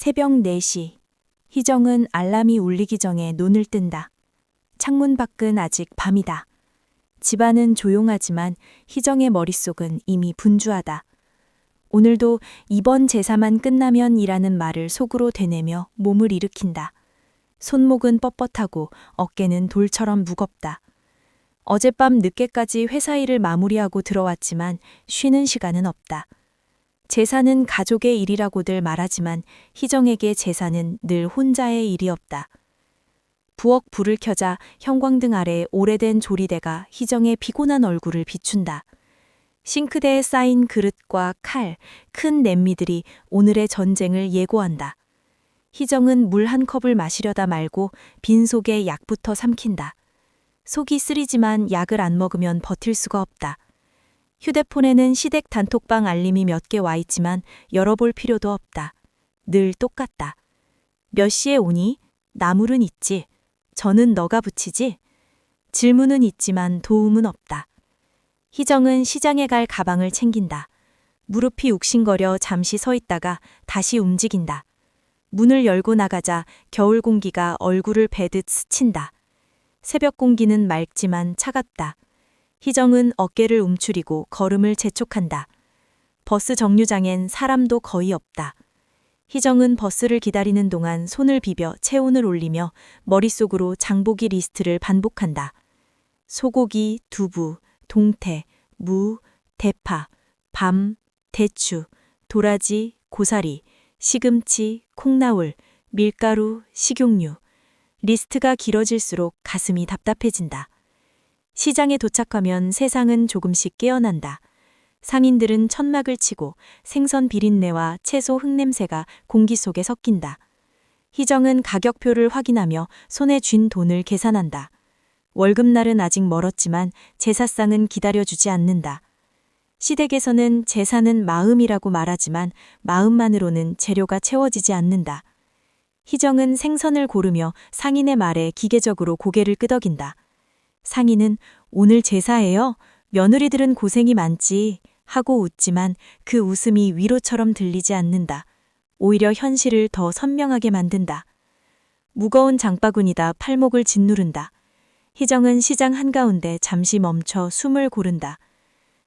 새벽 4시. 희정은 알람이 울리기 전에 눈을 뜬다. 창문 밖은 아직 밤이다. 집안은 조용하지만 희정의 머릿속은 이미 분주하다. 오늘도 이번 제사만 끝나면이라는 말을 속으로 되뇌며 몸을 일으킨다. 손목은 뻣뻣하고 어깨는 돌처럼 무겁다. 어젯밤 늦게까지 회사 일을 마무리하고 들어왔지만 쉬는 시간은 없다. 제사는 가족의 일이라고들 말하지만 희정에게 제사는 늘 혼자의 일이었다. 부엌 불을 켜자 형광등 아래 오래된 조리대가 희정의 피곤한 얼굴을 비춘다. 싱크대에 쌓인 그릇과 칼, 큰 냄비들이 오늘의 전쟁을 예고한다. 희정은 물 한 컵을 마시려다 말고 빈속에 약부터 삼킨다. 속이 쓰리지만 약을 안 먹으면 버틸 수가 없다. 휴대폰에는 시댁 단톡방 알림이 몇 개 와 있지만 열어볼 필요도 없다. 늘 똑같다. 몇 시에 오니? 나물은 있지. 저는 너가 부치지? 질문은 있지만 도움은 없다. 희정은 시장에 갈 가방을 챙긴다. 무릎이 욱신거려 잠시 서 있다가 다시 움직인다. 문을 열고 나가자 겨울 공기가 얼굴을 베듯 스친다. 새벽 공기는 맑지만 차갑다. 희정은 어깨를 움츠리고 걸음을 재촉한다. 버스 정류장엔 사람도 거의 없다. 희정은 버스를 기다리는 동안 손을 비벼 체온을 올리며 머릿속으로 장보기 리스트를 반복한다. 소고기, 두부, 동태, 무, 대파, 밤, 대추, 도라지, 고사리, 시금치, 콩나물, 밀가루, 식용유. 리스트가 길어질수록 가슴이 답답해진다. 시장에 도착하면 세상은 조금씩 깨어난다. 상인들은 천막을 치고 생선 비린내와 채소 흙냄새가 공기 속에 섞인다. 희정은 가격표를 확인하며 손에 쥔 돈을 계산한다. 월급날은 아직 멀었지만 제사상은 기다려주지 않는다. 시댁에서는 제사는 마음이라고 말하지만 마음만으로는 재료가 채워지지 않는다. 희정은 생선을 고르며 상인의 말에 기계적으로 고개를 끄덕인다. 상인은 오늘 제사예요? 며느리들은 고생이 많지 하고 웃지만 그 웃음이 위로처럼 들리지 않는다. 오히려 현실을 더 선명하게 만든다. 무거운 장바구니다 팔목을 짓누른다. 희정은 시장 한가운데 잠시 멈춰 숨을 고른다.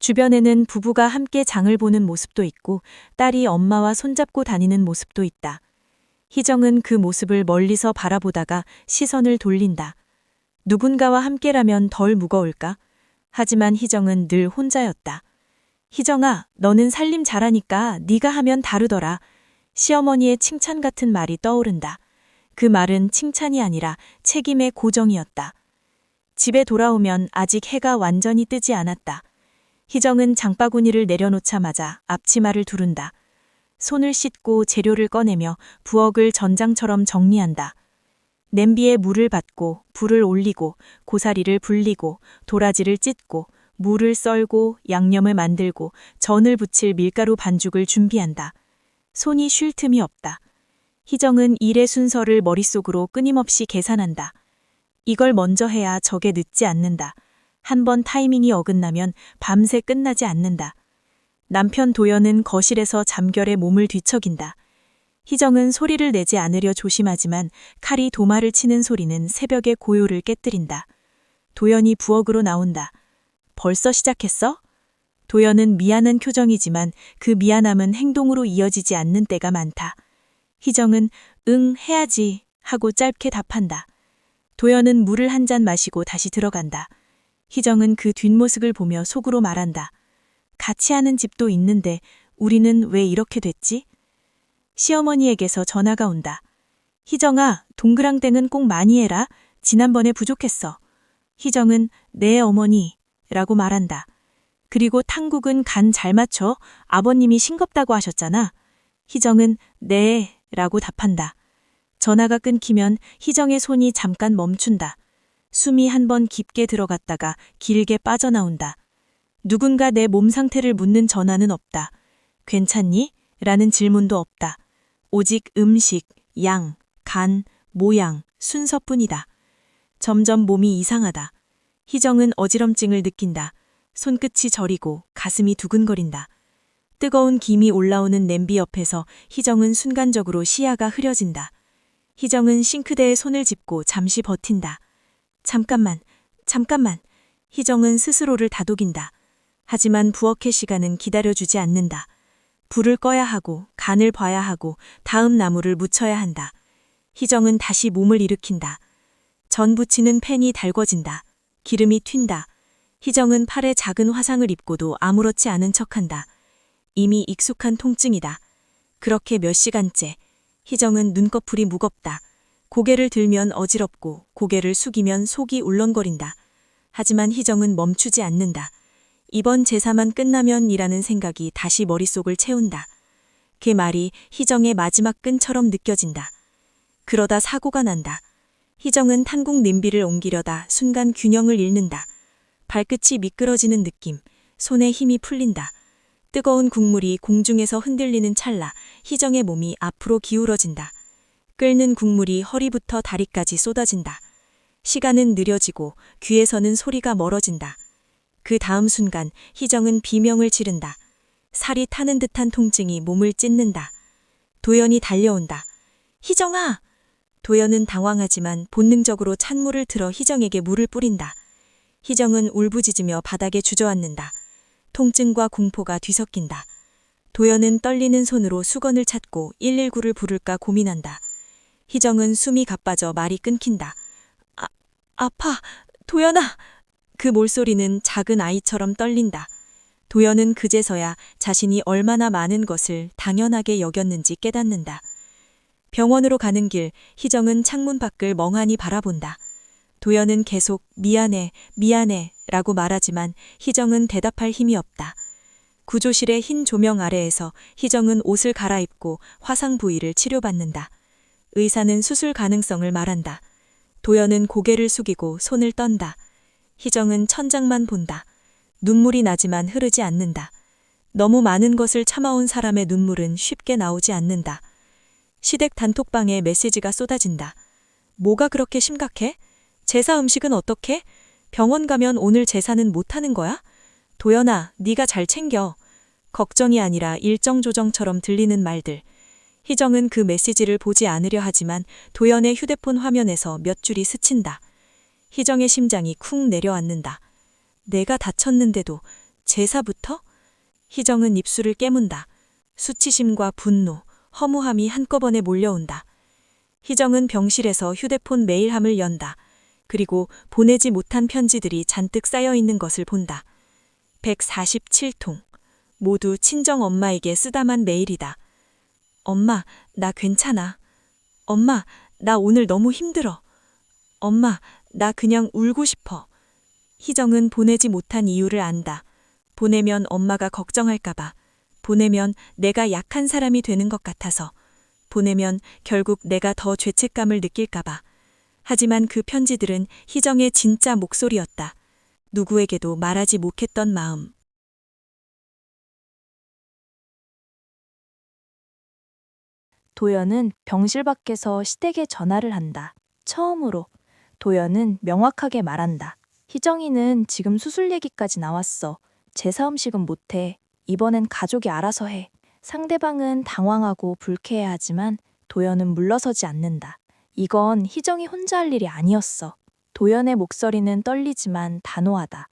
주변에는 부부가 함께 장을 보는 모습도 있고 딸이 엄마와 손잡고 다니는 모습도 있다. 희정은 그 모습을 멀리서 바라보다가 시선을 돌린다. 누군가와 함께라면 덜 무거울까? 하지만 희정은 늘 혼자였다. 희정아, 너는 살림 잘하니까 네가 하면 다르더라. 시어머니의 칭찬 같은 말이 떠오른다. 그 말은 칭찬이 아니라 책임의 고정이었다. 집에 돌아오면 아직 해가 완전히 뜨지 않았다. 희정은 장바구니를 내려놓자마자 앞치마를 두른다. 손을 씻고 재료를 꺼내며 부엌을 전장처럼 정리한다. 냄비에 물을 받고 불을 올리고 고사리를 불리고 도라지를 찢고 무를 썰고 양념을 만들고 전을 부칠 밀가루 반죽을 준비한다. 손이 쉴 틈이 없다. 희정은 일의 순서를 머릿속으로 끊임없이 계산한다. 이걸 먼저 해야 저게 늦지 않는다. 한번 타이밍이 어긋나면 밤새 끝나지 않는다. 남편 도연은 거실에서 잠결에 몸을 뒤척인다. 희정은 소리를 내지 않으려 조심하지만 칼이 도마를 치는 소리는 새벽의 고요를 깨뜨린다. 도연이 부엌으로 나온다. 벌써 시작했어? 도연은 미안한 표정이지만 그 미안함은 행동으로 이어지지 않는 때가 많다. 희정은 응 해야지 하고 짧게 답한다. 도연은 물을 한 잔 마시고 다시 들어간다. 희정은 그 뒷모습을 보며 속으로 말한다. 같이 하는 집도 있는데 우리는 왜 이렇게 됐지? 시어머니에게서 전화가 온다. 희정아, 동그랑땡은 꼭 많이 해라. 지난번에 부족했어. 희정은 네 어머니 라고 말한다. 그리고 탕국은 간 잘 맞춰. 아버님이 싱겁다고 하셨잖아. 희정은 네 라고 답한다. 전화가 끊기면 희정의 손이 잠깐 멈춘다. 숨이 한 번 깊게 들어갔다가 길게 빠져나온다. 누군가 내 몸 상태를 묻는 전화는 없다. 괜찮니? 라는 질문도 없다. 오직 음식, 양, 간, 모양, 순서뿐이다. 점점 몸이 이상하다. 희정은 어지럼증을 느낀다. 손끝이 저리고 가슴이 두근거린다. 뜨거운 김이 올라오는 냄비 옆에서 희정은 순간적으로 시야가 흐려진다. 희정은 싱크대에 손을 짚고 잠시 버틴다. 잠깐만, 잠깐만. 희정은 스스로를 다독인다. 하지만 부엌의 시간은 기다려주지 않는다. 불을 꺼야 하고, 간을 봐야 하고, 다음 나물을 무쳐야 한다. 희정은 다시 몸을 일으킨다. 전 부치는 팬이 달궈진다. 기름이 튄다. 희정은 팔에 작은 화상을 입고도 아무렇지 않은 척한다. 이미 익숙한 통증이다. 그렇게 몇 시간째. 희정은 눈꺼풀이 무겁다. 고개를 들면 어지럽고 고개를 숙이면 속이 울렁거린다. 하지만 희정은 멈추지 않는다. 이번 제사만 끝나면이라는 생각이 다시 머릿속을 채운다. 그 말이 희정의 마지막 끈처럼 느껴진다. 그러다 사고가 난다. 희정은 탄국 냄비를 옮기려다 순간 균형을 잃는다. 발끝이 미끄러지는 느낌, 손에 힘이 풀린다. 뜨거운 국물이 공중에서 흔들리는 찰나 희정의 몸이 앞으로 기울어진다. 끓는 국물이 허리부터 다리까지 쏟아진다. 시간은 느려지고 귀에서는 소리가 멀어진다. 그 다음 순간 희정은 비명을 지른다. 살이 타는 듯한 통증이 몸을 찢는다. 도연이 달려온다. 희정아! 도연은 당황하지만 본능적으로 찬물을 틀어 희정에게 물을 뿌린다. 희정은 울부짖으며 바닥에 주저앉는다. 통증과 공포가 뒤섞인다. 도연은 떨리는 손으로 수건을 찾고 119를 부를까 고민한다. 희정은 숨이 가빠져 말이 끊긴다. 아파, 도연아! 그 몰소리는 작은 아이처럼 떨린다. 도연은 그제서야 자신이 얼마나 많은 것을 당연하게 여겼는지 깨닫는다. 병원으로 가는 길, 희정은 창문 밖을 멍하니 바라본다. 도연은 계속 미안해, 미안해 라고 말하지만 희정은 대답할 힘이 없다. 구조실의 흰 조명 아래에서 희정은 옷을 갈아입고 화상 부위를 치료받는다. 의사는 수술 가능성을 말한다. 도연은 고개를 숙이고 손을 떤다. 희정은 천장만 본다. 눈물이 나지만 흐르지 않는다. 너무 많은 것을 참아온 사람의 눈물은 쉽게 나오지 않는다. 시댁 단톡방에 메시지가 쏟아진다. 뭐가 그렇게 심각해? 제사 음식은 어떻게? 병원 가면 오늘 제사는 못하는 거야? 도연아, 네가 잘 챙겨. 걱정이 아니라 일정 조정처럼 들리는 말들. 희정은 그 메시지를 보지 않으려 하지만 도연의 휴대폰 화면에서 몇 줄이 스친다. 희정의 심장이 쿵 내려앉는다. 내가 다쳤는데도 제사부터? 희정은 입술을 깨문다. 수치심과 분노, 허무함이 한꺼번에 몰려온다. 희정은 병실에서 휴대폰 메일함을 연다. 그리고 보내지 못한 편지들이 잔뜩 쌓여 있는 것을 본다. 147통. 모두 친정 엄마에게 쓰다만 메일이다. 엄마, 나 괜찮아. 엄마, 나 오늘 너무 힘들어. 엄마, 나 그냥 울고 싶어. 희정은 보내지 못한 이유를 안다. 보내면 엄마가 걱정할까봐. 보내면 내가 약한 사람이 되는 것 같아서. 보내면 결국 내가 더 죄책감을 느낄까봐. 하지만 그 편지들은 희정의 진짜 목소리였다. 누구에게도 말하지 못했던 마음. 도연은 병실 밖에서 시댁에 전화를 한다. 처음으로. 도연은 명확하게 말한다. 희정이는 지금 수술 얘기까지 나왔어. 제사 음식은 못해. 이번엔 가족이 알아서 해. 상대방은 당황하고 불쾌해하지만 도연은 물러서지 않는다. 이건 희정이 혼자 할 일이 아니었어. 도연의 목소리는 떨리지만 단호하다.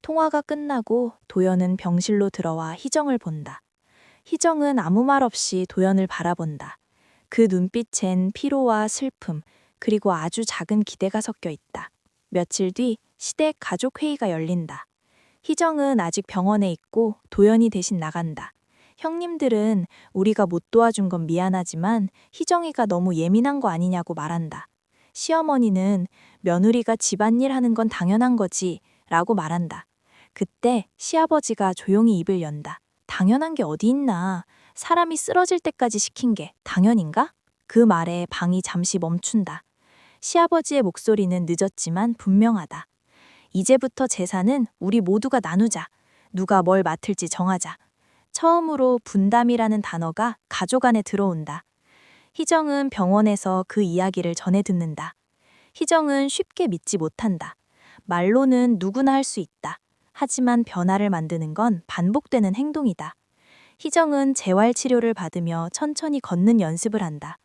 통화가 끝나고 도연은 병실로 들어와 희정을 본다. 희정은 아무 말 없이 도연을 바라본다. 그 눈빛엔 피로와 슬픔, 그리고 아주 작은 기대가 섞여 있다. 며칠 뒤 시댁 가족회의가 열린다. 희정은 아직 병원에 있고 도연이 대신 나간다. 형님들은 우리가 못 도와준 건 미안하지만 희정이가 너무 예민한 거 아니냐고 말한다. 시어머니는 며느리가 집안일 하는 건 당연한 거지 라고 말한다. 그때 시아버지가 조용히 입을 연다. 당연한 게 어디 있나. 사람이 쓰러질 때까지 시킨 게 당연인가? 그 말에 방이 잠시 멈춘다. 시아버지의 목소리는 늦었지만 분명하다. 이제부터 제사는 우리 모두가 나누자. 누가 뭘 맡을지 정하자. 처음으로 분담이라는 단어가 가족 안에 들어온다. 희정은 병원에서 그 이야기를 전해 듣는다. 희정은 쉽게 믿지 못한다. 말로는 누구나 할 수 있다. 하지만 변화를 만드는 건 반복되는 행동이다. 희정은 재활 치료를 받으며 천천히 걷는 연습을 한다.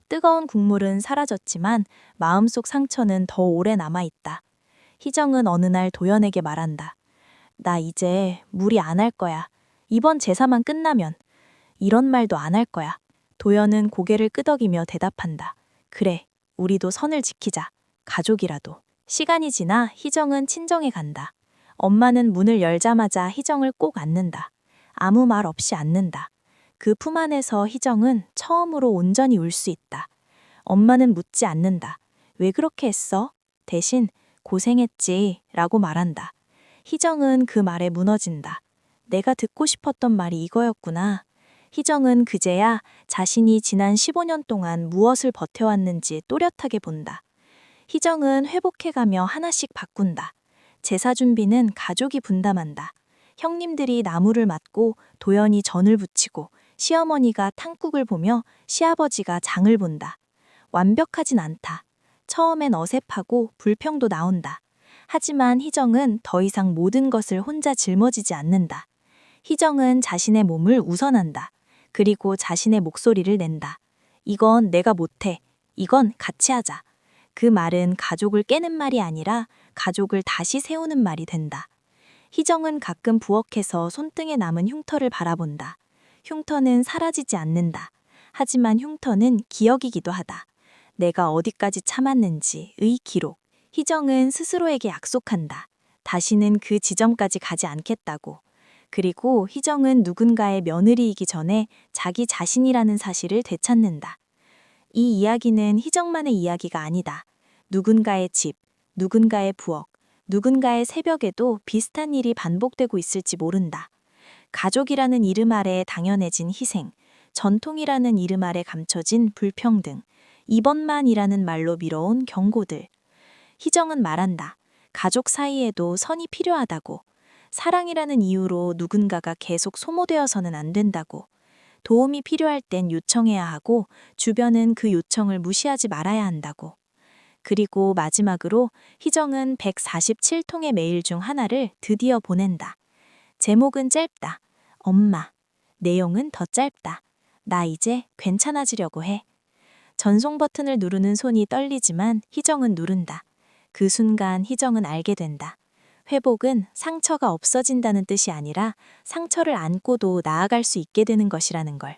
뜨거운 국물은 사라졌지만 마음속 상처는 더 오래 남아있다. 희정은 어느 날 도연에게 말한다. 나 이제 무리 안 할 거야. 이번 제사만 끝나면. 이런 말도 안 할 거야. 도연은 고개를 끄덕이며 대답한다. 그래, 우리도 선을 지키자. 가족이라도. 시간이 지나 희정은 친정에 간다. 엄마는 문을 열자마자 희정을 꼭 안는다. 아무 말 없이 안는다. 그 품 안에서 희정은 처음으로 온전히 울 수 있다. 엄마는 묻지 않는다. 왜 그렇게 했어? 대신 고생했지 라고 말한다. 희정은 그 말에 무너진다. 내가 듣고 싶었던 말이 이거였구나. 희정은 그제야 자신이 지난 15년 동안 무엇을 버텨왔는지 또렷하게 본다. 희정은 회복해가며 하나씩 바꾼다. 제사 준비는 가족이 분담한다. 형님들이 나무를 맡고 도연이 전을 부치고 시어머니가 탕국을 보며 시아버지가 장을 본다. 완벽하진 않다. 처음엔 어색하고 불평도 나온다. 하지만 희정은 더 이상 모든 것을 혼자 짊어지지 않는다. 희정은 자신의 몸을 우선한다. 그리고 자신의 목소리를 낸다. 이건 내가 못해. 이건 같이 하자. 그 말은 가족을 깨는 말이 아니라 가족을 다시 세우는 말이 된다. 희정은 가끔 부엌에서 손등에 남은 흉터를 바라본다. 흉터는 사라지지 않는다. 하지만 흉터는 기억이기도 하다. 내가 어디까지 참았는지의 기록. 희정은 스스로에게 약속한다. 다시는 그 지점까지 가지 않겠다고. 그리고 희정은 누군가의 며느리이기 전에 자기 자신이라는 사실을 되찾는다. 이 이야기는 희정만의 이야기가 아니다. 누군가의 집, 누군가의 부엌, 누군가의 새벽에도 비슷한 일이 반복되고 있을지 모른다. 가족이라는 이름 아래 당연해진 희생, 전통이라는 이름 아래 감춰진 불평등, 이번만이라는 말로 미뤄온 경고들. 희정은 말한다. 가족 사이에도 선이 필요하다고. 사랑이라는 이유로 누군가가 계속 소모되어서는 안 된다고. 도움이 필요할 땐 요청해야 하고 주변은 그 요청을 무시하지 말아야 한다고. 그리고 마지막으로 희정은 147통의 메일 중 하나를 드디어 보낸다. 제목은 짧다. 엄마. 내용은 더 짧다. 나 이제 괜찮아지려고 해. 전송 버튼을 누르는 손이 떨리지만 희정은 누른다. 그 순간 희정은 알게 된다. 회복은 상처가 없어진다는 뜻이 아니라 상처를 안고도 나아갈 수 있게 되는 것이라는 걸.